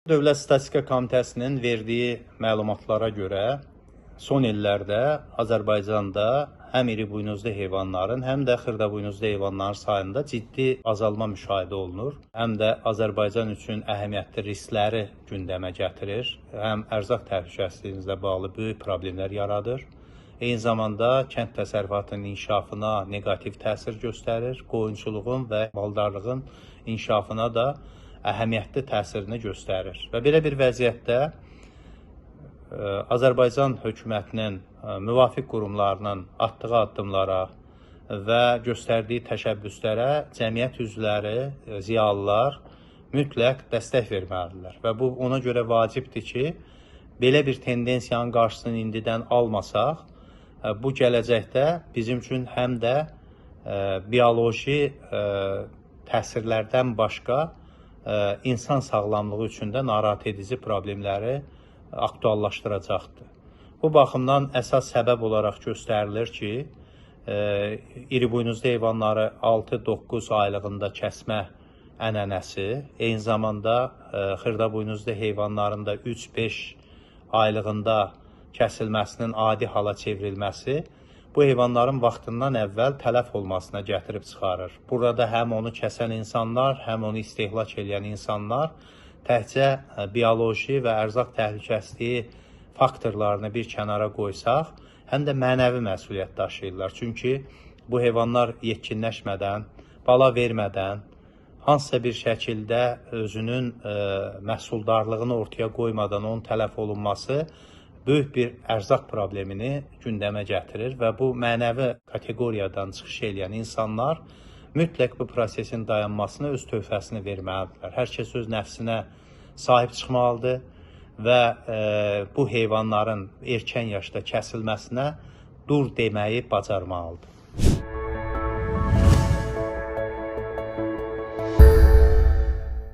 Dövlət Statistika Komitəsinin verdiyi məlumatlara görə son illərdə Azərbaycanda həm iri buynuzlu heyvanların, həm də xırdabuynuzlu heyvanların sayında ciddi azalma müşahidə olunur. Həm də Azərbaycan üçün əhəmiyyətli riskləri gündəmə gətirir, həm ərzaq təhlükəsizliyimizlə bağlı böyük problemlər yaradır. Eyni zamanda kənd təsərrüfatının inkişafına neqativ təsir göstərir, qoyunçuluğun və maldarlığın inkişafına da əhəmiyyətli təsirini göstərir. Və belə bir vəziyyətdə Azərbaycan hökumətinin müvafiq qurumlarının atdığı addımlara və göstərdiyi təşəbbüslərə cəmiyyət üzvləri, ziyalılar mütləq dəstək verməlidirlər. Və bu ona görə vacibdir ki, belə bir tendensiyanın qarşısını indidən almasaq, bu gələcəkdə bizim üçün həm də bioloji təsirlərdən başqa insan sağlamlığı üçün də narahat edici problemləri aktuallaşdıracaqdır. Bu baxımdan əsas səbəb olaraq göstərilir ki, iri buynuzlu heyvanları 6-9 aylığında kəsmə ənənəsi, eyni zamanda xırdabuynuzlu heyvanların da 3-5 aylığında kəsilməsinin adi hala çevrilməsi bu heyvanların vaxtından əvvəl tələf olmasına gətirib çıxarır. Burada həm onu kəsən insanlar, həm onu istehlak edən insanlar təkcə bioloji və ərzaq təhlükəsizliyi faktorlarını bir kənara qoysaq, həm də mənəvi məsuliyyət daşıyırlar. Çünki bu heyvanlar yetkinləşmədən, bala vermədən, hansısa bir şəkildə özünün məhsuldarlığını ortaya qoymadan onun tələf olunması böyük bir ərzaq problemini gündəmə gətirir və bu mənəvi kateqoriyadan çıxış edən insanlar mütləq bu prosesin dayanmasına öz töhfəsini verməlidirlər. Hər kəs öz nəfsinə sahib çıxmalıdır və bu heyvanların erkən yaşda kəsilməsinə dur deməyi bacarmalıdır.